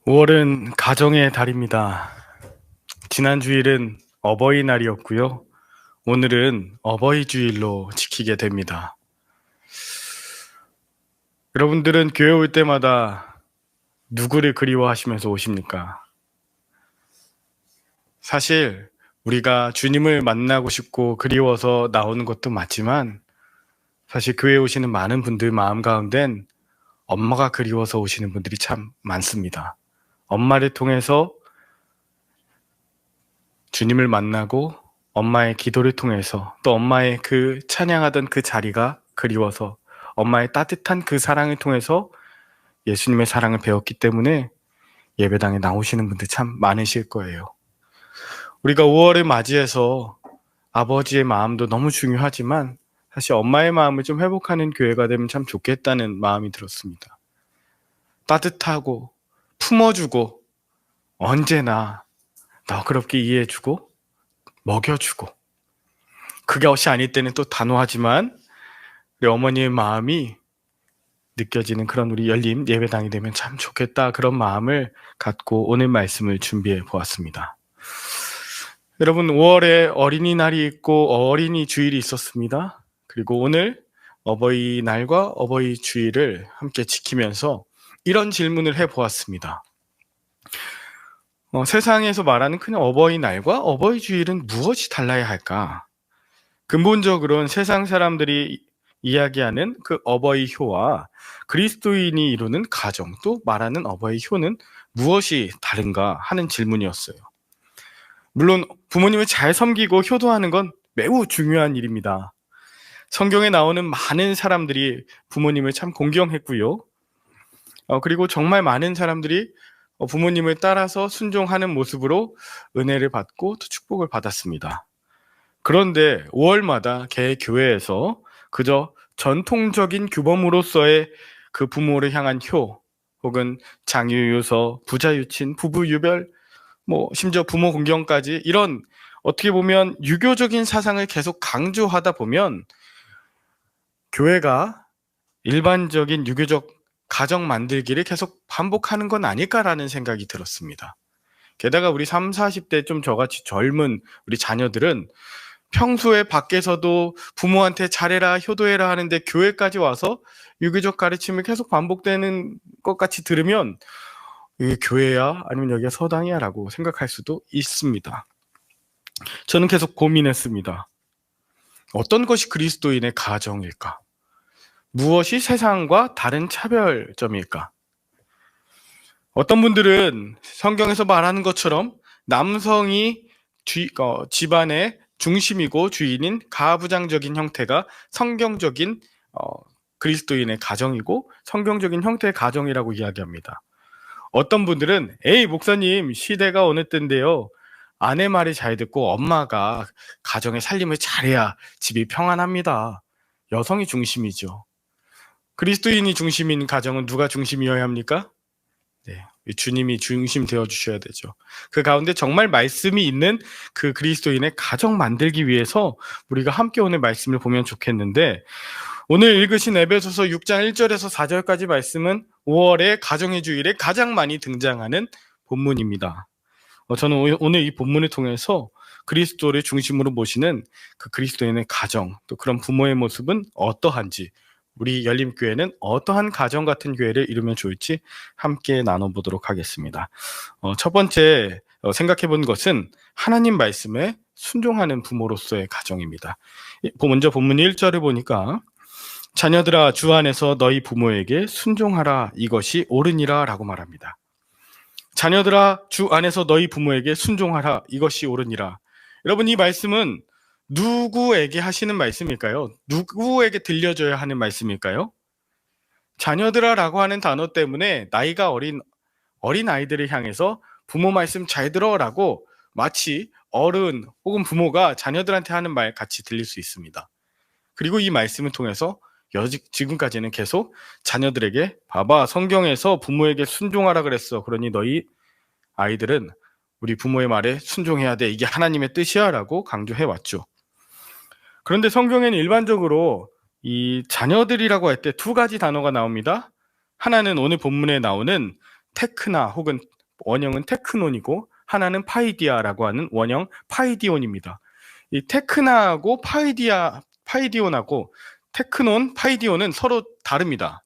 5월은 가정의 달입니다. 지난 주일은 어버이날이었고요. 오늘은 어버이 주일로 지키게 됩니다. 여러분들은 교회 올 때마다 누구를 그리워하시면서 오십니까? 사실 우리가 주님을 만나고 싶고 그리워서 나오는 것도 맞지만 사실 교회에 오시는 많은 분들 마음 가운데는 엄마가 그리워서 오시는 분들이 참 많습니다. 엄마를 통해서 주님을 만나고 엄마의 기도를 통해서 또 엄마의 그 찬양하던 그 자리가 그리워서 엄마의 따뜻한 그 사랑을 통해서 예수님의 사랑을 배웠기 때문에 예배당에 나오시는 분들 참 많으실 거예요. 우리가 5월을 맞이해서 아버지의 마음도 너무 중요하지만 사실 엄마의 마음을 좀 회복하는 교회가 되면 참 좋겠다는 마음이 들었습니다. 따뜻하고 품어주고 언제나 너그럽게 이해해주고 먹여주고 그것이 아닐 때는 또 단호하지만 우리 어머니의 마음이 느껴지는 그런 우리 열린 예배당이 되면 참 좋겠다 그런 마음을 갖고 오늘 말씀을 준비해 보았습니다. 여러분 5월에 어린이날이 있고 어린이 주일이 있었습니다. 그리고 오늘 어버이날과 어버이 주일을 함께 지키면서 이런 질문을 해보았습니다. 세상에서 말하는 그냥 어버이날과 어버이 주일은 무엇이 달라야 할까? 근본적으로는 세상 사람들이 이야기하는 그 어버이 효와 그리스도인이 이루는 가정 또 말하는 어버이 효는 무엇이 다른가 하는 질문이었어요. 물론 부모님을 잘 섬기고 효도하는 건 매우 중요한 일입니다. 성경에 나오는 많은 사람들이 부모님을 참 공경했고요. 그리고 정말 많은 사람들이 부모님을 따라서 순종하는 모습으로 은혜를 받고 또 축복을 받았습니다. 그런데 5월마다 개 교회에서 그저 전통적인 규범으로서의 그 부모를 향한 효 혹은 장유유서, 부자유친, 부부유별, 심지어 부모 공경까지 이런 어떻게 보면 유교적인 사상을 계속 강조하다 보면 교회가 일반적인 유교적 가정 만들기를 계속 반복하는 건 아닐까라는 생각이 들었습니다. 게다가 우리 30, 40대 좀 저같이 젊은 우리 자녀들은 평소에 밖에서도 부모한테 잘해라, 효도해라 하는데 교회까지 와서 유교적 가르침을 계속 반복되는 것 같이 들으면 이게 교회야? 아니면 여기가 서당이야? 라고 생각할 수도 있습니다. 저는 계속 고민했습니다. 어떤 것이 그리스도인의 가정일까? 무엇이 세상과 다른 차별점일까? 어떤 분들은 성경에서 말하는 것처럼 남성이 집안의 중심이고 주인인 가부장적인 형태가 성경적인 그리스도인의 가정이고 성경적인 형태의 가정이라고 이야기합니다. 어떤 분들은 에이 목사님 시대가 어느 때인데요. 아내 말을 잘 듣고 엄마가 가정의 살림을 잘해야 집이 평안합니다. 여성이 중심이죠. 그리스도인이 중심인 가정은 누가 중심이어야 합니까? 네, 주님이 중심 되어 주셔야 되죠. 그 가운데 정말 말씀이 있는 그 그리스도인의 가정 만들기 위해서 우리가 함께 오늘 말씀을 보면 좋겠는데 오늘 읽으신 에베소서 6장 1절에서 4절까지 말씀은 5월의 가정의 주일에 가장 많이 등장하는 본문입니다. 저는 오늘 이 본문을 통해서 그리스도를 중심으로 모시는 그 그리스도인의 가정 또 그런 부모의 모습은 어떠한지 우리 열림교회는 어떠한 가정 같은 교회를 이루면 좋을지 함께 나눠보도록 하겠습니다. 첫 번째 생각해 본 것은 하나님 말씀에 순종하는 부모로서의 가정입니다. 먼저 본문 1절에 보니까 자녀들아 주 안에서 너희 부모에게 순종하라 이것이 옳으니라 라고 말합니다. 자녀들아 주 안에서 너희 부모에게 순종하라 이것이 옳으니라. 여러분 이 말씀은 누구에게 하시는 말씀일까요? 누구에게 들려줘야 하는 말씀일까요? 자녀들아라고 하는 단어 때문에 나이가 어린 아이들을 향해서 부모 말씀 잘 들어라고 마치 어른 혹은 부모가 자녀들한테 하는 말 같이 들릴 수 있습니다. 그리고 이 말씀을 통해서 지금까지는 계속 자녀들에게 봐봐 성경에서 부모에게 순종하라 그랬어. 그러니 너희 아이들은 우리 부모의 말에 순종해야 돼. 이게 하나님의 뜻이야 라고 강조해 왔죠. 그런데 성경에는 일반적으로 이 자녀들이라고 할 때 두 가지 단어가 나옵니다. 하나는 오늘 본문에 나오는 테크나 혹은 원형은 테크논이고 하나는 파이디아라고 하는 원형 파이디온입니다. 이 테크나하고 파이디온하고 테크논, 파이디온은 서로 다릅니다.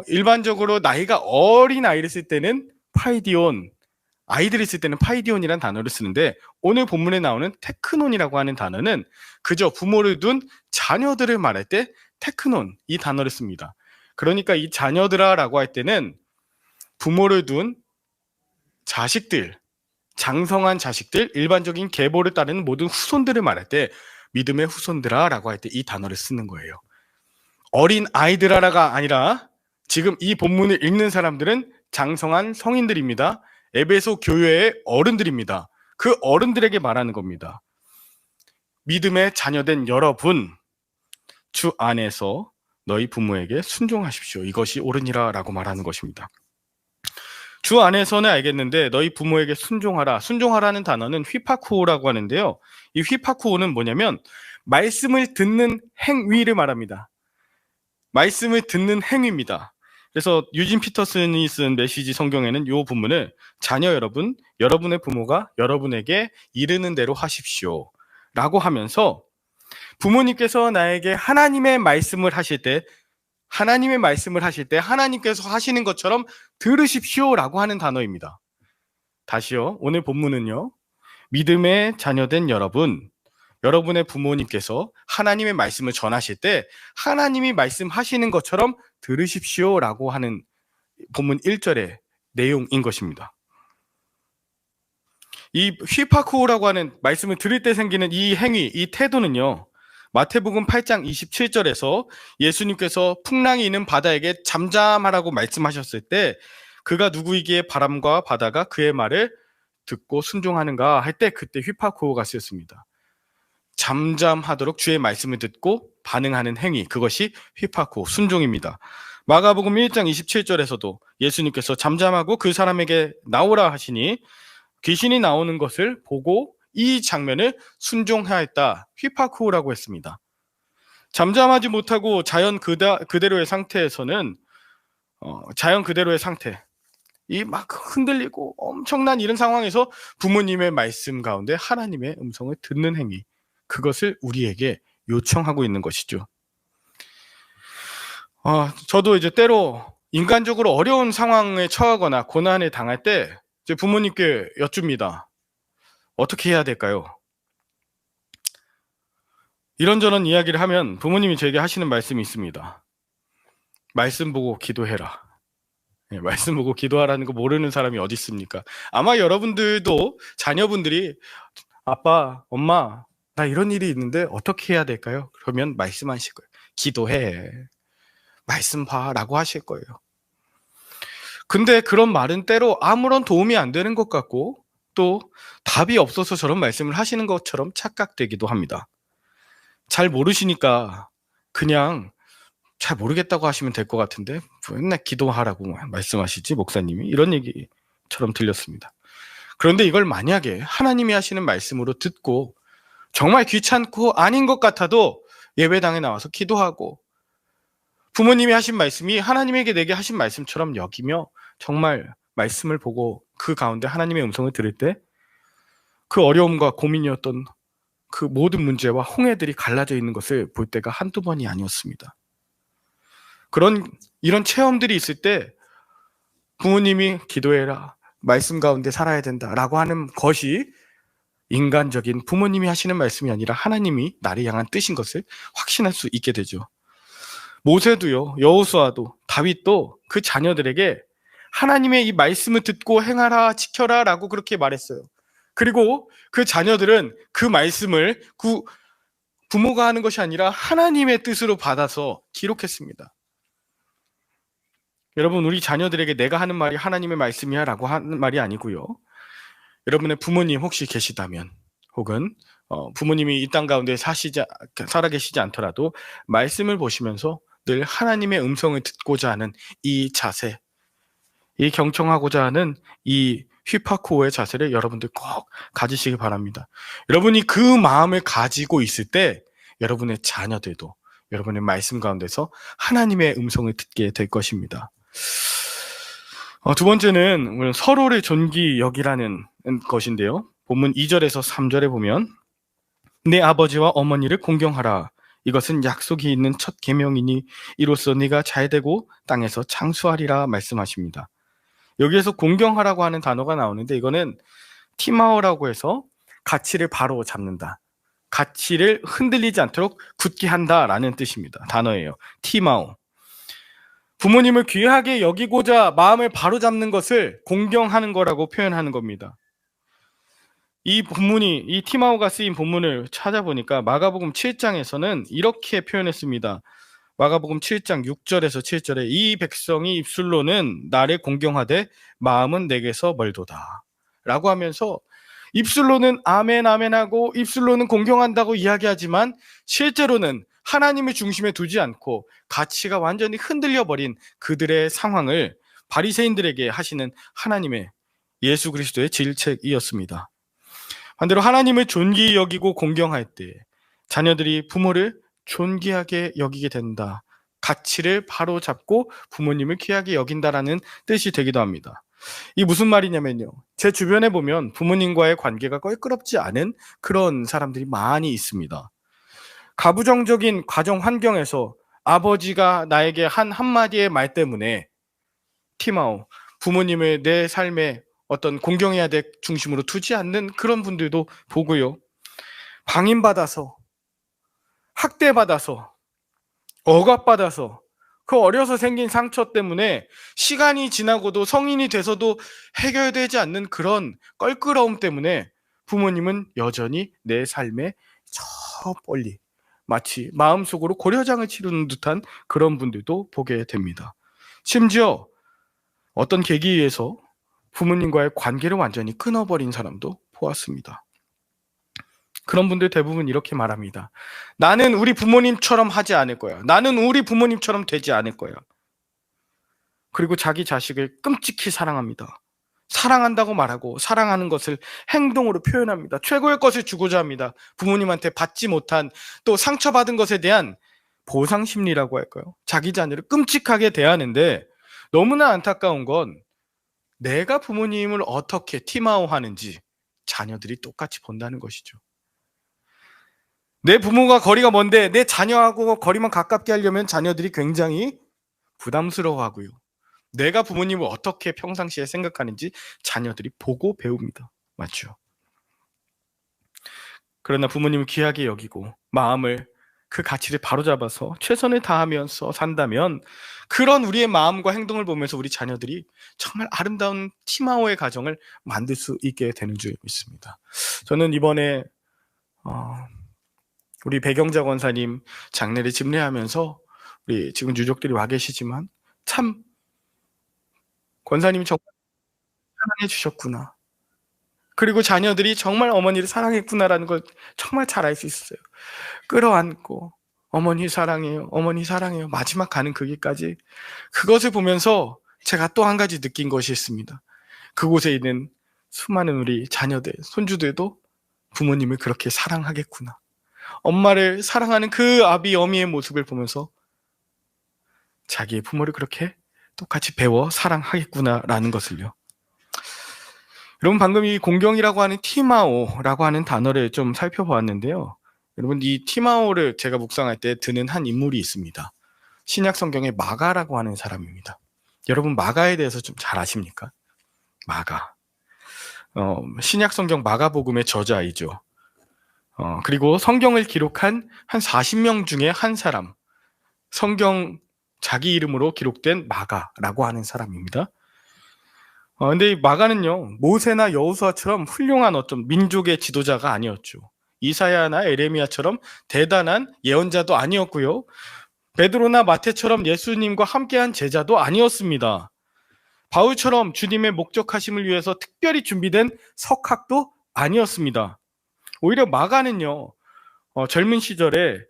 일반적으로 나이가 어린 아이를 쓸 때는 파이디온, 아이들이 쓸 때는 파이디온이라는 단어를 쓰는데 오늘 본문에 나오는 테크논이라고 하는 단어는 그저 부모를 둔 자녀들을 말할 때 테크논 이 단어를 씁니다. 그러니까 이 자녀들아라고 할 때는 부모를 둔 자식들, 장성한 자식들, 일반적인 계보를 따르는 모든 후손들을 말할 때 믿음의 후손들아라고 할 때 이 단어를 쓰는 거예요. 어린 아이들아라가 아니라 지금 이 본문을 읽는 사람들은 장성한 성인들입니다. 에베소 교회의 어른들입니다. 그 어른들에게 말하는 겁니다. 믿음의 자녀된 여러분, 주 안에서 너희 부모에게 순종하십시오. 이것이 옳으니라 라고 말하는 것입니다. 주 안에서는 알겠는데 너희 부모에게 순종하라. 순종하라는 단어는 휘파쿠오라고 하는데요. 이 휘파쿠오는 뭐냐면 말씀을 듣는 행위를 말합니다. 말씀을 듣는 행위입니다. 그래서 유진 피터슨이 쓴 메시지 성경에는 이 부분을 자녀 여러분, 여러분의 부모가 여러분에게 이르는 대로 하십시오 라고 하면서 부모님께서 나에게 하나님의 말씀을 하실 때 하나님께서 하시는 것처럼 들으십시오 라고 하는 단어입니다. 다시요. 오늘 본문은요. 믿음의 자녀된 여러분, 여러분의 부모님께서 하나님의 말씀을 전하실 때 하나님이 말씀하시는 것처럼 들으십시오 라고 하는 본문 1절의 내용인 것입니다. 이 휘파쿠오라고 하는 말씀을 들을 때 생기는 이 행위, 이 태도는요. 마태복음 8장 27절에서 예수님께서 풍랑이 있는 바다에게 잠잠하라고 말씀하셨을 때 그가 누구이기에 바람과 바다가 그의 말을 듣고 순종하는가 할 때 그때 휘파쿠오가 쓰였습니다. 잠잠하도록 주의 말씀을 듣고 반응하는 행위, 그것이 휘파쿠오, 순종입니다. 마가복음 1장 27절에서도 예수님께서 잠잠하고 그 사람에게 나오라 하시니 귀신이 나오는 것을 보고 이 장면을 순종해야 했다. 휘파쿠오라고 했습니다. 잠잠하지 못하고 자연 그대로의 상태에서는 자연 그대로의 상태, 이 막 흔들리고 엄청난 이런 상황에서 부모님의 말씀 가운데 하나님의 음성을 듣는 행위, 그것을 우리에게 요청하고 있는 것이죠. 저도 이제 때로 인간적으로 어려운 상황에 처하거나 고난을 당할 때 이제 부모님께 여쭙니다. 어떻게 해야 될까요? 이런저런 이야기를 하면 부모님이 저에게 하시는 말씀이 있습니다. 말씀 보고 기도해라. 말씀 보고 기도하라는 거 모르는 사람이 어디 있습니까? 아마 여러분들도 자녀분들이 아빠, 엄마, 나 이런 일이 있는데 어떻게 해야 될까요? 그러면 말씀하실 거예요. 기도해. 말씀 봐 라고 하실 거예요. 근데 그런 말은 때로 아무런 도움이 안 되는 것 같고 또 답이 없어서 저런 말씀을 하시는 것처럼 착각되기도 합니다. 잘 모르시니까 그냥 잘 모르겠다고 하시면 될 것 같은데 맨날 기도하라고 말씀하시지 목사님이, 이런 얘기처럼 들렸습니다. 그런데 이걸 만약에 하나님이 하시는 말씀으로 듣고 정말 귀찮고 아닌 것 같아도 예배당에 나와서 기도하고 부모님이 하신 말씀이 하나님에게 내게 하신 말씀처럼 여기며 정말 말씀을 보고 그 가운데 하나님의 음성을 들을 때 그 어려움과 고민이었던 그 모든 문제와 홍해들이 갈라져 있는 것을 볼 때가 한두 번이 아니었습니다. 이런 체험들이 있을 때 부모님이 기도해라, 말씀 가운데 살아야 된다라고 하는 것이 인간적인 부모님이 하시는 말씀이 아니라 하나님이 나를 향한 뜻인 것을 확신할 수 있게 되죠. 모세도요, 여호수아도, 다윗도 그 자녀들에게 하나님의 이 말씀을 듣고 행하라, 지켜라 라고 그렇게 말했어요. 그리고 그 자녀들은 그 말씀을 부모가 하는 것이 아니라 하나님의 뜻으로 받아서 기록했습니다. 여러분, 우리 자녀들에게 내가 하는 말이 하나님의 말씀이야 라고 하는 말이 아니고요. 여러분의 부모님 혹시 계시다면 혹은 부모님이 이 땅 가운데 살아계시지 않더라도 말씀을 보시면서 늘 하나님의 음성을 듣고자 하는 이 자세, 이 경청하고자 하는 이 휘파쿠오의 자세를 여러분들 꼭 가지시기 바랍니다. 여러분이 그 마음을 가지고 있을 때 여러분의 자녀들도 여러분의 말씀 가운데서 하나님의 음성을 듣게 될 것입니다. 두 번째는 오늘 서로를 존귀 여기라는 것인데요. 본문 2절에서 3절에 보면 내 아버지와 어머니를 공경하라. 이것은 약속이 있는 첫 계명이니 이로써 네가 잘되고 땅에서 창수하리라 말씀하십니다. 여기에서 공경하라고 하는 단어가 나오는데 이거는 티마오라고 해서 가치를 바로 잡는다. 가치를 흔들리지 않도록 굳게 한다라는 뜻입니다. 단어예요. 티마오. 부모님을 귀하게 여기고자 마음을 바로잡는 것을 공경하는 거라고 표현하는 겁니다. 이 티마오가 쓰인 본문을 찾아보니까 마가복음 7장에서는 이렇게 표현했습니다. 마가복음 7장 6절에서 7절에 이 백성이 입술로는 나를 공경하되 마음은 내게서 멀도다 라고 하면서 입술로는 아멘 아멘 하고 입술로는 공경한다고 이야기하지만 실제로는 하나님을 중심에 두지 않고 가치가 완전히 흔들려 버린 그들의 상황을 바리새인들에게 하시는 하나님의 예수 그리스도의 질책이었습니다. 반대로 하나님을 존귀히 여기고 공경할 때 자녀들이 부모를 존귀하게 여기게 된다. 가치를 바로 잡고 부모님을 귀하게 여긴다라는 뜻이 되기도 합니다. 이 무슨 말이냐면요. 제 주변에 보면 부모님과의 관계가 껄끄럽지 않은 그런 사람들이 많이 있습니다. 가부장적인 가정 환경에서 아버지가 나에게 한 한마디의 말 때문에 티마오, 부모님을 내 삶에 어떤 공경해야 될 중심으로 두지 않는 그런 분들도 보고요. 방임받아서, 학대받아서, 억압받아서 그 어려서 생긴 상처 때문에 시간이 지나고도 성인이 돼서도 해결되지 않는 그런 껄끄러움 때문에 부모님은 여전히 내 삶에 저 멀리 마치 마음속으로 고려장을 치르는 듯한 그런 분들도 보게 됩니다. 심지어 어떤 계기에서 부모님과의 관계를 완전히 끊어버린 사람도 보았습니다. 그런 분들 대부분 이렇게 말합니다. 나는 우리 부모님처럼 하지 않을 거야. 나는 우리 부모님처럼 되지 않을 거야. 그리고 자기 자식을 끔찍히 사랑합니다. 사랑한다고 말하고 사랑하는 것을 행동으로 표현합니다. 최고의 것을 주고자 합니다. 부모님한테 받지 못한 또 상처받은 것에 대한 보상심리라고 할까요? 자기 자녀를 끔찍하게 대하는데 너무나 안타까운 건 내가 부모님을 어떻게 티마오하는지 자녀들이 똑같이 본다는 것이죠. 내 부모가 거리가 먼데 내 자녀하고 거리만 가깝게 하려면 자녀들이 굉장히 부담스러워하고요. 내가 부모님을 어떻게 평상시에 생각하는지 자녀들이 보고 배웁니다. 맞죠? 그러나 부모님을 귀하게 여기고 마음을 그 가치를 바로잡아서 최선을 다하면서 산다면 그런 우리의 마음과 행동을 보면서 우리 자녀들이 정말 아름다운 티마오의 가정을 만들 수 있게 되는 줄 믿습니다. 저는 이번에 우리 배경자 권사님 장례를 집례하면서 우리 지금 유족들이 와 계시지만 참 권사님이 정말 사랑해 주셨구나. 그리고 자녀들이 정말 어머니를 사랑했구나라는 걸 정말 잘 알 수 있어요. 끌어안고 어머니 사랑해요. 어머니 사랑해요. 마지막 가는 그 길까지 그것을 보면서 제가 또 한 가지 느낀 것이 있습니다. 그곳에 있는 수많은 우리 자녀들, 손주들도 부모님을 그렇게 사랑하겠구나. 엄마를 사랑하는 그 아비, 어미의 모습을 보면서 자기의 부모를 그렇게 똑같이 배워 사랑하겠구나라는 것을요. 여러분 방금 이 공경이라고 하는 티마오라고 하는 단어를 좀 살펴보았는데요. 여러분 이 티마오를 제가 묵상할 때 드는 한 인물이 있습니다. 신약 성경의 마가라고 하는 사람입니다. 여러분 마가에 대해서 좀 잘 아십니까? 마가. 신약 성경 마가복음의 저자이죠. 그리고 성경을 기록한 한 40명 중에 한 사람. 성경 자기 이름으로 기록된 마가라고 하는 사람입니다. 근데 이 마가는요, 모세나 여호수아처럼 훌륭한 어떤 민족의 지도자가 아니었죠. 이사야나 에레미야처럼 대단한 예언자도 아니었고요. 베드로나 마태처럼 예수님과 함께한 제자도 아니었습니다. 바울처럼 주님의 목적하심을 위해서 특별히 준비된 석학도 아니었습니다. 오히려 마가는요, 젊은 시절에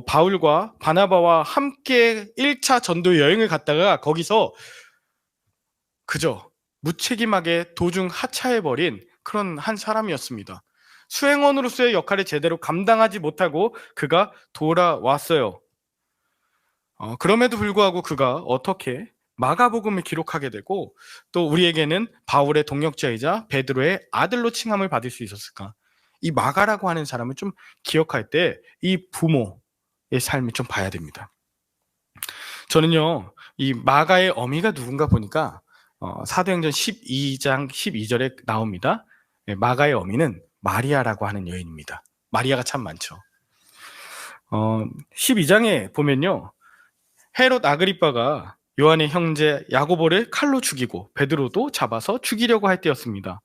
바울과 바나바와 함께 1차 전도 여행을 갔다가 거기서 그저 무책임하게 도중 하차해버린 그런 한 사람이었습니다. 수행원으로서의 역할을 제대로 감당하지 못하고 그가 돌아왔어요. 그럼에도 불구하고 그가 어떻게 마가복음을 기록하게 되고 또 우리에게는 바울의 동역자이자 베드로의 아들로 칭함을 받을 수 있었을까? 이 마가라고 하는 사람을 좀 기억할 때 이 부모의 삶을 좀 봐야 됩니다. 저는요, 이 마가의 어미가 누군가 보니까 사도행전 12장 12절에 나옵니다. 마가의 어미는 마리아라고 하는 여인입니다. 마리아가 참 많죠. 12장에 보면요, 헤롯 아그리빠가 요한의 형제 야고보를 칼로 죽이고 베드로도 잡아서 죽이려고 할 때였습니다.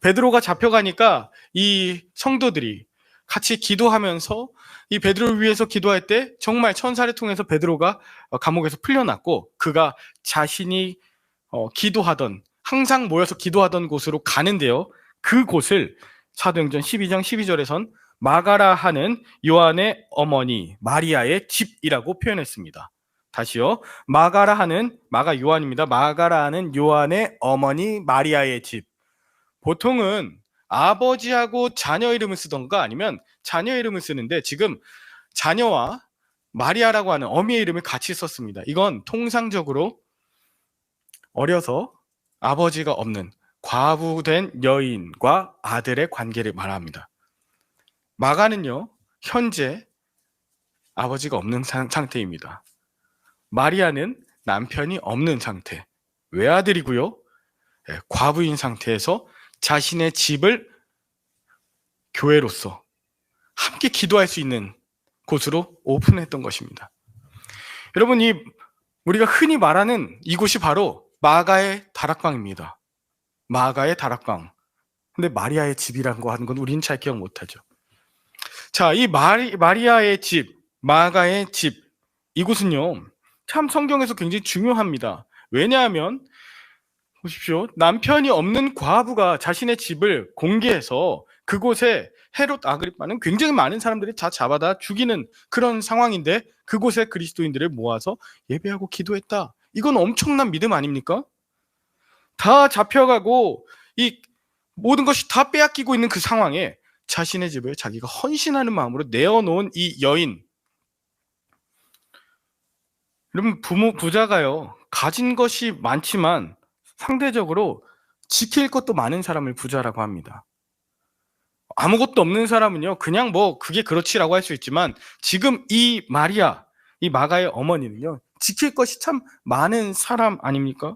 베드로가 잡혀가니까 이 성도들이 같이 기도하면서 이 베드로를 위해서 기도할 때 정말 천사를 통해서 베드로가 감옥에서 풀려났고 그가 자신이 기도하던, 항상 모여서 기도하던 곳으로 가는데요, 그곳을 사도행전 12장 12절에선 마가라 하는 요한의 어머니 마리아의 집이라고 표현했습니다. 다시요, 마가라 하는, 마가 요한입니다. 마가라 하는 요한의 어머니 마리아의 집. 보통은 아버지하고 자녀 이름을 쓰던가 아니면 자녀 이름을 쓰는데 지금 자녀와 마리아라고 하는 어미의 이름을 같이 썼습니다. 이건 통상적으로 어려서 아버지가 없는 과부된 여인과 아들의 관계를 말합니다. 마가는요, 현재 아버지가 없는 상태입니다. 마리아는 남편이 없는 상태, 외아들이고요, 과부인 상태에서 자신의 집을 교회로서 함께 기도할 수 있는 곳으로 오픈했던 것입니다. 여러분, 우리가 흔히 말하는 이곳이 바로 마가의 다락방입니다. 마가의 다락방. 근데 마리아의 집이라는 거 하는 건 우리는 잘 기억 못하죠. 자, 이 마리아의 집, 마가의 집, 이곳은요, 참 성경에서 굉장히 중요합니다. 왜냐하면 보십시오, 남편이 없는 과부가 자신의 집을 공개해서 그곳에 헤롯 아그리빠는 굉장히 많은 사람들이 다 잡아다 죽이는 그런 상황인데 그곳에 그리스도인들을 모아서 예배하고 기도했다. 이건 엄청난 믿음 아닙니까? 다 잡혀가고 이 모든 것이 다 빼앗기고 있는 그 상황에 자신의 집을 자기가 헌신하는 마음으로 내어놓은 이 여인. 여러분, 부자가요, 가진 것이 많지만 상대적으로 지킬 것도 많은 사람을 부자라고 합니다. 아무것도 없는 사람은요, 그냥 뭐 그게 그렇지라고 할 수 있지만 지금 이 마리아, 이 마가의 어머니는요, 지킬 것이 참 많은 사람 아닙니까?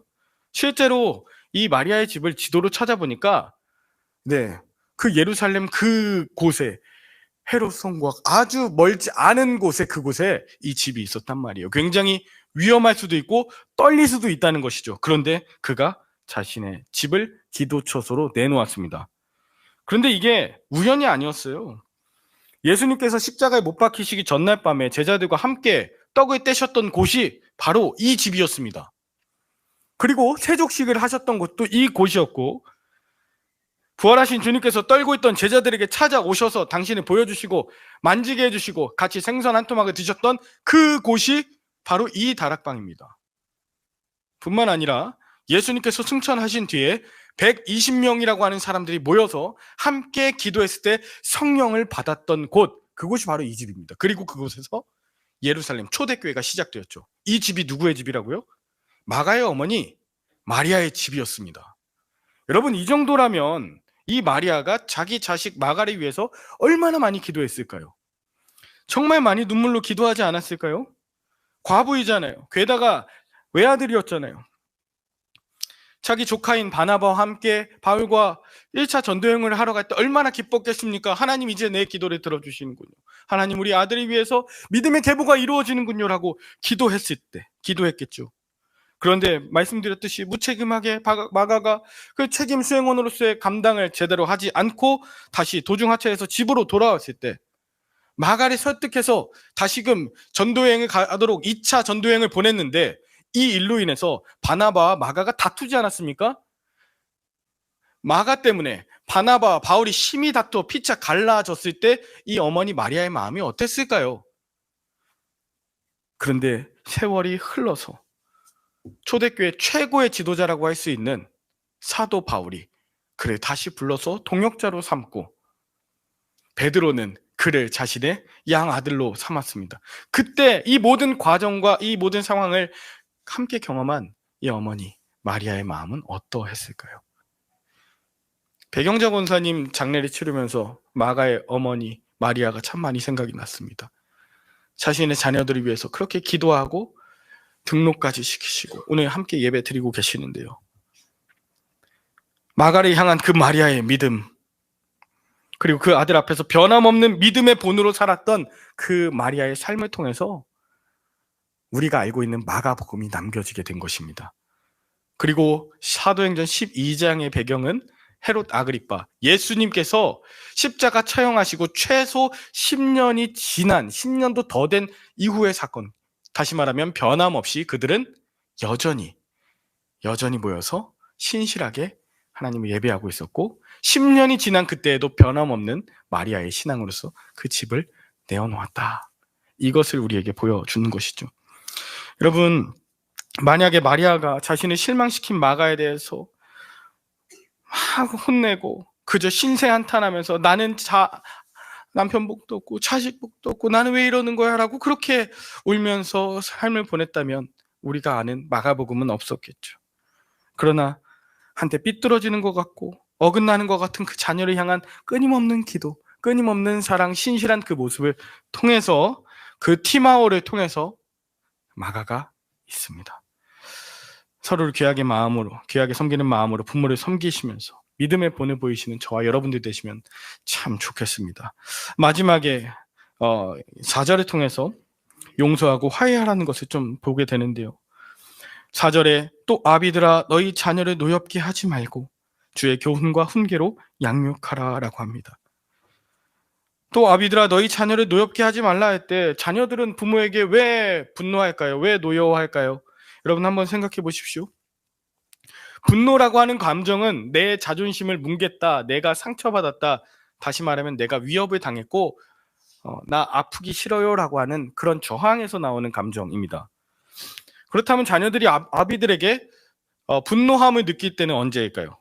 실제로 이 마리아의 집을 지도로 찾아보니까 그 예루살렘 그곳에 헤롯 성과 아주 멀지 않은 곳에, 그곳에 이 집이 있었단 말이에요. 굉장히 위험할 수도 있고 떨릴 수도 있다는 것이죠. 그런데 그가 자신의 집을 기도처소로 내놓았습니다. 그런데 이게 우연이 아니었어요. 예수님께서 십자가에 못 박히시기 전날 밤에 제자들과 함께 떡을 떼셨던 곳이 바로 이 집이었습니다. 그리고 세족식을 하셨던 곳도 이 곳이었고, 부활하신 주님께서 떨고 있던 제자들에게 찾아오셔서 당신을 보여주시고 만지게 해주시고 같이 생선 한 토막을 드셨던 그 곳이 바로 이 다락방입니다. 뿐만 아니라 예수님께서 승천하신 뒤에 120명이라고 하는 사람들이 모여서 함께 기도했을 때 성령을 받았던 곳, 그곳이 바로 이 집입니다. 그리고 그곳에서 예루살렘 초대교회가 시작되었죠. 이 집이 누구의 집이라고요? 마가의 어머니 마리아의 집이었습니다. 여러분, 이 정도라면 이 마리아가 자기 자식 마가를 위해서 얼마나 많이 기도했을까요? 정말 많이 눈물로 기도하지 않았을까요? 과부이잖아요. 게다가 외아들이었잖아요. 자기 조카인 바나바와 함께 바울과 1차 전도여행을 하러 갈 때 얼마나 기뻤겠습니까? 하나님, 이제 내 기도를 들어주시는군요. 하나님, 우리 아들을 위해서 믿음의 계보가 이루어지는군요 라고 기도했겠죠. 그런데 말씀드렸듯이 무책임하게 마가가 그 책임 수행원으로서의 감당을 제대로 하지 않고 다시 도중하차해서 집으로 돌아왔을 때 마가를 설득해서 다시금 전도여행을 가도록 2차 전도여행을 보냈는데 이 일로 인해서 바나바와 마가가 다투지 않았습니까? 마가 때문에 바나바와 바울이 심히 다투어 피차 갈라졌을 때 이 어머니 마리아의 마음이 어땠을까요? 그런데 세월이 흘러서 초대교회 최고의 지도자라고 할 수 있는 사도 바울이 그를 다시 불러서 동역자로 삼고 베드로는 그를 자신의 양아들로 삼았습니다. 그때 이 모든 과정과 이 모든 상황을 함께 경험한 이 어머니 마리아의 마음은 어떠했을까요? 배경자 권사님 장례를 치르면서 마가의 어머니 마리아가 참 많이 생각이 났습니다. 자신의 자녀들을 위해서 그렇게 기도하고 등록까지 시키시고 오늘 함께 예배 드리고 계시는데요. 마가를 향한 그 마리아의 믿음, 그리고 그 아들 앞에서 변함없는 믿음의 본으로 살았던 그 마리아의 삶을 통해서 우리가 알고 있는 마가복음이 남겨지게 된 것입니다. 그리고 사도행전 12장의 배경은 헤롯 아그리빠, 예수님께서 십자가 처형하시고 최소 10년이 지난 10년도 더 된 이후의 사건. 다시 말하면 변함없이 그들은 여전히 모여서 신실하게 하나님을 예배하고 있었고 10년이 지난 그때에도 변함없는 마리아의 신앙으로서 그 집을 내어놓았다. 이것을 우리에게 보여주는 것이죠. 여러분, 만약에 마리아가 자신을 실망시킨 마가에 대해서 막 혼내고 그저 신세 한탄하면서 나는 남편 복도 없고 자식 복도 없고 나는 왜 이러는 거야 라고 그렇게 울면서 삶을 보냈다면 우리가 아는 마가복음은 없었겠죠. 그러나 한때 삐뚤어지는 것 같고 어긋나는 것 같은 그 자녀를 향한 끊임없는 기도, 끊임없는 사랑, 신실한 그 모습을 통해서 그 티마오를 통해서 마가가 있습니다. 서로를 귀하게 섬기는 마음으로 부모를 섬기시면서 믿음의 본을 보이시는 저와 여러분들 되시면 참 좋겠습니다. 마지막에 4절을 통해서 용서하고 화해하라는 것을 좀 보게 되는데요. 4절에 또 아비들아 너희 자녀를 노엽게 하지 말고 주의 교훈과 훈계로 양육하라 라고 합니다. 또 아비들아 너희 자녀를 노엽게 하지 말라 할 때 자녀들은 부모에게 왜 분노할까요? 왜 노여워할까요? 여러분 한번 생각해 보십시오. 분노라고 하는 감정은 내 자존심을 뭉갰다, 내가 상처받았다, 다시 말하면 내가 위협을 당했고 나 아프기 싫어요 라고 하는 그런 저항에서 나오는 감정입니다. 그렇다면 자녀들이 아비들에게 분노함을 느낄 때는 언제일까요?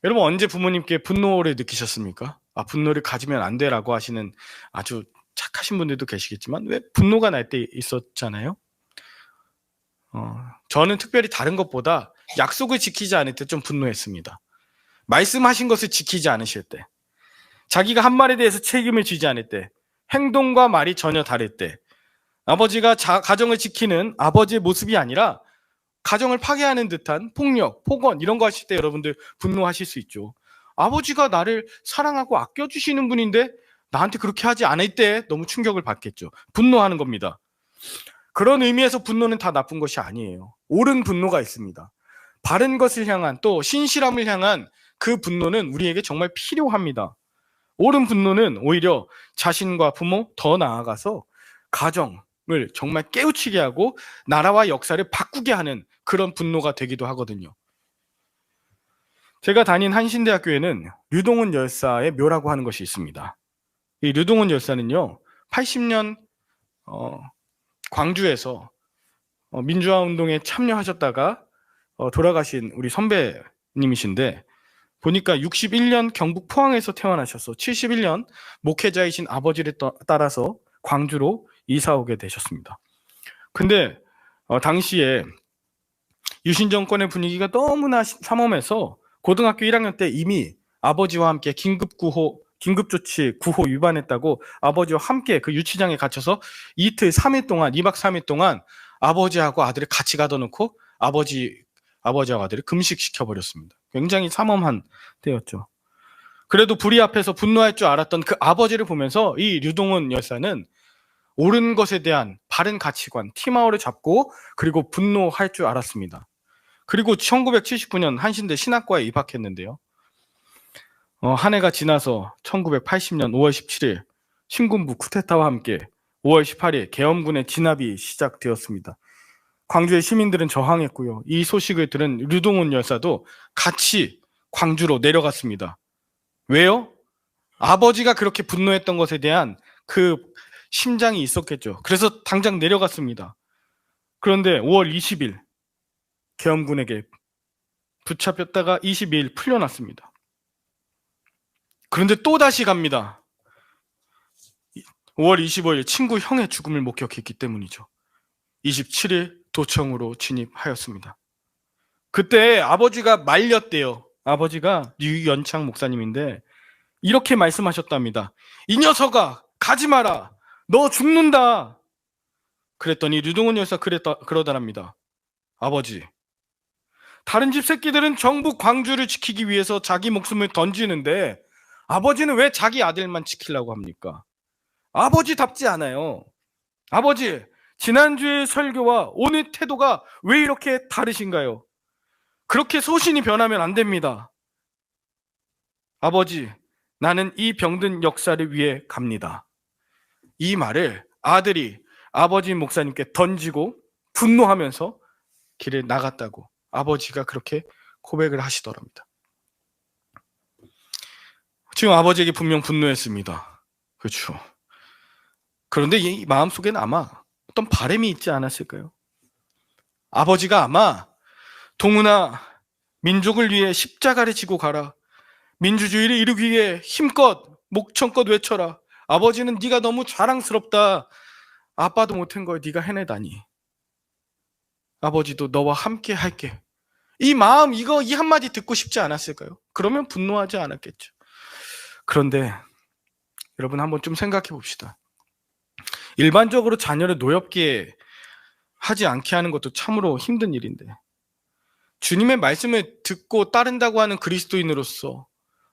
여러분 언제 부모님께 분노를 느끼셨습니까? 분노를 가지면 안 돼라고 하시는 아주 착하신 분들도 계시겠지만 왜 분노가 날 때 있었잖아요. 저는 특별히 다른 것보다 약속을 지키지 않을 때 좀 분노했습니다. 말씀하신 것을 지키지 않으실 때, 자기가 한 말에 대해서 책임을 지지 않을 때, 행동과 말이 전혀 다를 때, 아버지가 가정을 지키는 아버지의 모습이 아니라 가정을 파괴하는 듯한 폭력, 폭언 이런 거 하실 때 여러분들 분노하실 수 있죠. 아버지가 나를 사랑하고 아껴주시는 분인데 나한테 그렇게 하지 않을 때 너무 충격을 받겠죠. 분노하는 겁니다. 그런 의미에서 분노는 다 나쁜 것이 아니에요. 옳은 분노가 있습니다. 바른 것을 향한 또 신실함을 향한 그 분노는 우리에게 정말 필요합니다. 옳은 분노는 오히려 자신과 부모 더 나아가서 가정을 정말 깨우치게 하고 나라와 역사를 바꾸게 하는 그런 분노가 되기도 하거든요. 제가 다닌 한신대학교에는 류동훈 열사의 묘라고 하는 것이 있습니다. 이 류동훈 열사는요 80년 광주에서 민주화 운동에 참여하셨다가 돌아가신 우리 선배님이신데 보니까 61년 경북 포항에서 태어나셔서 71년 목회자이신 아버지를 따라서 광주로 이사 오게 되셨습니다. 근데 당시에 유신 정권의 분위기가 너무나 삼엄해서 고등학교 1학년 때 이미 아버지와 함께 긴급조치 구호 위반했다고 아버지와 함께 그 유치장에 갇혀서 2박 3일 동안 아버지하고 아들을 같이 가둬놓고 아버지하고 아들을 금식시켜버렸습니다. 굉장히 삼엄한 때였죠. 그래도 불의 앞에서 분노할 줄 알았던 그 아버지를 보면서 이 류동훈 열사는 옳은 것에 대한 바른 가치관, 티마오를 잡고 그리고 분노할 줄 알았습니다. 그리고 1979년 한신대 신학과에 입학했는데요. 한 해가 지나서 1980년 5월 17일 신군부 쿠데타와 함께 5월 18일 계엄군의 진압이 시작되었습니다. 광주의 시민들은 저항했고요. 이 소식을 들은 류동훈 열사도 같이 광주로 내려갔습니다. 왜요? 아버지가 그렇게 분노했던 것에 대한 그 심장이 있었겠죠. 그래서 당장 내려갔습니다. 그런데 5월 20일 계엄군에게 붙잡혔다가 22일 풀려났습니다. 그런데 또 다시 갑니다. 5월 25일 친구 형의 죽음을 목격했기 때문이죠. 27일 도청으로 진입하였습니다. 그때 아버지가 말렸대요. 아버지가 유연창 목사님인데 이렇게 말씀하셨답니다. 이 녀석아, 가지 마라. 너 죽는다. 그랬더니 류동훈 여사 그러더랍니다. 아버지, 다른 집 새끼들은 정부 광주를 지키기 위해서 자기 목숨을 던지는데 아버지는 왜 자기 아들만 지키려고 합니까? 아버지답지 않아요. 아버지, 지난주의 설교와 오늘 태도가 왜 이렇게 다르신가요? 그렇게 소신이 변하면 안 됩니다. 아버지, 나는 이 병든 역사를 위해 갑니다. 이 말을 아들이 아버지 목사님께 던지고 분노하면서 길에 나갔다고 아버지가 그렇게 고백을 하시더랍니다. 지금 아버지에게 분명 분노했습니다. 그렇죠. 그런데 이 마음속에는 아마 어떤 바람이 있지 않았을까요? 아버지가 아마 동훈아, 민족을 위해 십자가를 지고 가라. 민주주의를 이루기 위해 힘껏 목청껏 외쳐라. 아버지는 네가 너무 자랑스럽다. 아빠도 못한 걸 네가 해내다니. 아버지도 너와 함께 할게. 이 마음, 이 한마디 듣고 싶지 않았을까요? 그러면 분노하지 않았겠죠. 그런데 여러분 한번 좀 생각해 봅시다. 일반적으로 자녀를 노엽게 하지 않게 하는 것도 참으로 힘든 일인데 주님의 말씀을 듣고 따른다고 하는 그리스도인으로서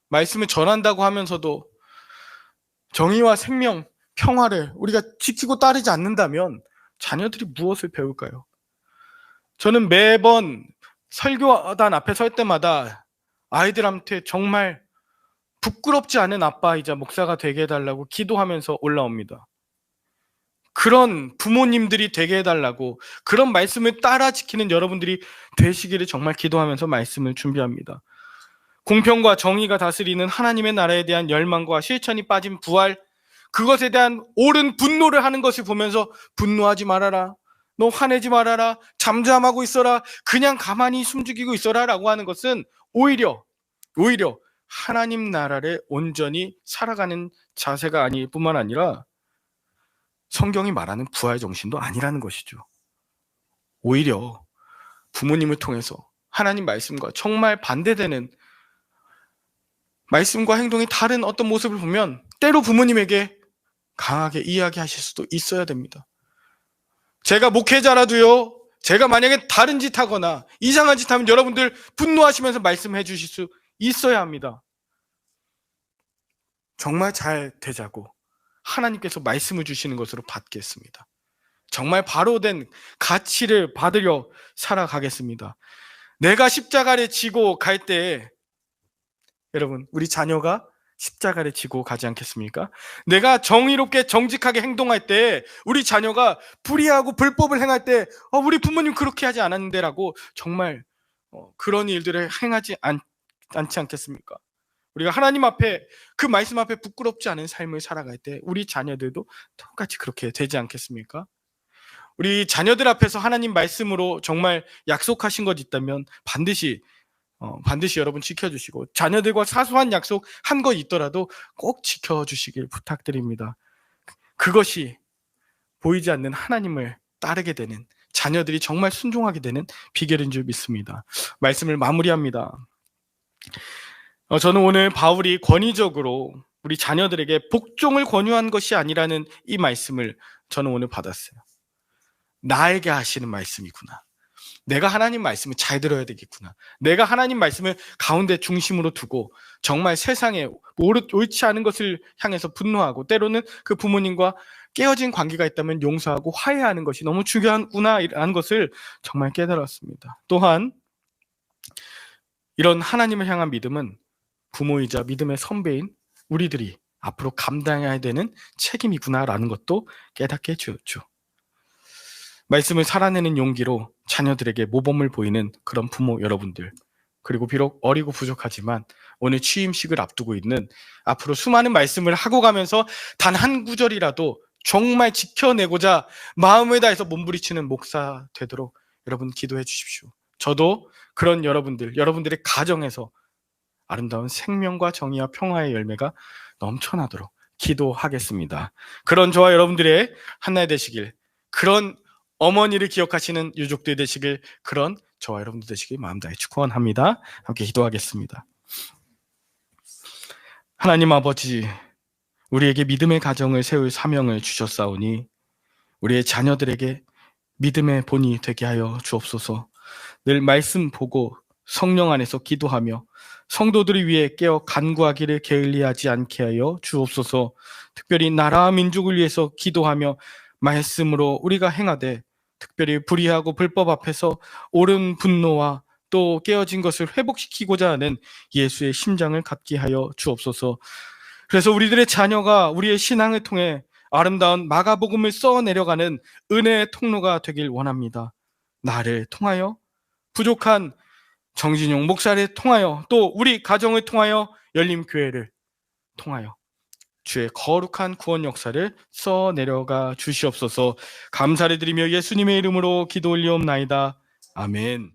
말씀을 전한다고 하면서도 정의와 생명, 평화를 우리가 지키고 따르지 않는다면 자녀들이 무엇을 배울까요? 저는 매번 설교단 앞에 설 때마다 아이들한테 정말 부끄럽지 않은 아빠이자 목사가 되게 해달라고 기도하면서 올라옵니다. 그런 부모님들이 되게 해달라고, 그런 말씀을 따라 지키는 여러분들이 되시기를 정말 기도하면서 말씀을 준비합니다. 공평과 정의가 다스리는 하나님의 나라에 대한 열망과 실천이 빠진 부활, 그것에 대한 옳은 분노를 하는 것을 보면서 분노하지 말아라, 너 화내지 말아라, 잠잠하고 있어라, 그냥 가만히 숨죽이고 있어라 라고 하는 것은 오히려 하나님 나라를 온전히 살아가는 자세가 아닐 뿐만 아니라 성경이 말하는 부활 정신도 아니라는 것이죠. 오히려 부모님을 통해서 하나님 말씀과 정말 반대되는 말씀과 행동이 다른 어떤 모습을 보면 때로 부모님에게 강하게 이야기하실 수도 있어야 됩니다. 제가 목회자라도요, 제가 만약에 다른 짓 하거나 이상한 짓 하면 여러분들 분노하시면서 말씀해 주실 수 있어야 합니다. 정말 잘 되자고 하나님께서 말씀을 주시는 것으로 받겠습니다. 정말 바로 된 가치를 받으려 살아가겠습니다. 내가 십자가를 지고 갈 때 여러분, 우리 자녀가 십자가를 지고 가지 않겠습니까? 내가 정의롭게 정직하게 행동할 때 우리 자녀가 불의하고 불법을 행할 때 우리 부모님 그렇게 하지 않았는데 라고 정말 그런 일들을 행하지 않지 않겠습니까? 우리가 하나님 앞에, 그 말씀 앞에 부끄럽지 않은 삶을 살아갈 때 우리 자녀들도 똑같이 그렇게 되지 않겠습니까? 우리 자녀들 앞에서 하나님 말씀으로 정말 약속하신 것 있다면 반드시 여러분 지켜주시고, 자녀들과 사소한 약속 한 거 있더라도 꼭 지켜주시길 부탁드립니다. 그것이 보이지 않는 하나님을 따르게 되는, 자녀들이 정말 순종하게 되는 비결인 줄 믿습니다. 말씀을 마무리합니다. 저는 오늘 바울이 권위적으로 우리 자녀들에게 복종을 권유한 것이 아니라는 이 말씀을 저는 오늘 받았어요. 나에게 하시는 말씀이구나. 내가 하나님 말씀을 잘 들어야 되겠구나. 내가 하나님 말씀을 가운데 중심으로 두고 정말 세상에 옳지 않은 것을 향해서 분노하고, 때로는 그 부모님과 깨어진 관계가 있다면 용서하고 화해하는 것이 너무 중요하구나라는 것을 정말 깨달았습니다. 또한 이런 하나님을 향한 믿음은 부모이자 믿음의 선배인 우리들이 앞으로 감당해야 되는 책임이구나라는 것도 깨닫게 해주었죠. 말씀을 살아내는 용기로 자녀들에게 모범을 보이는 그런 부모 여러분들, 그리고 비록 어리고 부족하지만 오늘 취임식을 앞두고 있는, 앞으로 수많은 말씀을 하고 가면서 단 한 구절이라도 정말 지켜내고자 마음을 다해서 몸부리치는 목사 되도록 여러분 기도해 주십시오. 저도 그런 여러분들의 가정에서 아름다운 생명과 정의와 평화의 열매가 넘쳐나도록 기도하겠습니다. 그런 저와 여러분들의 한날 되시길, 그런 어머니를 기억하시는 유족들 되시길, 그런 저와 여러분들 되시길 마음 다해 축원합니다. 함께 기도하겠습니다. 하나님 아버지, 우리에게 믿음의 가정을 세울 사명을 주셨사오니 우리의 자녀들에게 믿음의 본이 되게 하여 주옵소서. 늘 말씀 보고 성령 안에서 기도하며 성도들을 위해 깨어 간구하기를 게을리하지 않게 하여 주옵소서. 특별히 나라와 민족을 위해서 기도하며 말씀으로 우리가 행하되, 특별히 불의하고 불법 앞에서 옳은 분노와 또 깨어진 것을 회복시키고자 하는 예수의 심장을 갖게 하여 주옵소서. 그래서 우리들의 자녀가 우리의 신앙을 통해 아름다운 마가복음을 써내려가는 은혜의 통로가 되길 원합니다. 나를 통하여, 부족한 정진용 목사를 통하여, 또 우리 가정을 통하여, 열림교회를 통하여 주의 거룩한 구원 역사를 써내려가 주시옵소서. 감사를 드리며 예수님의 이름으로 기도 올리옵나이다. 아멘.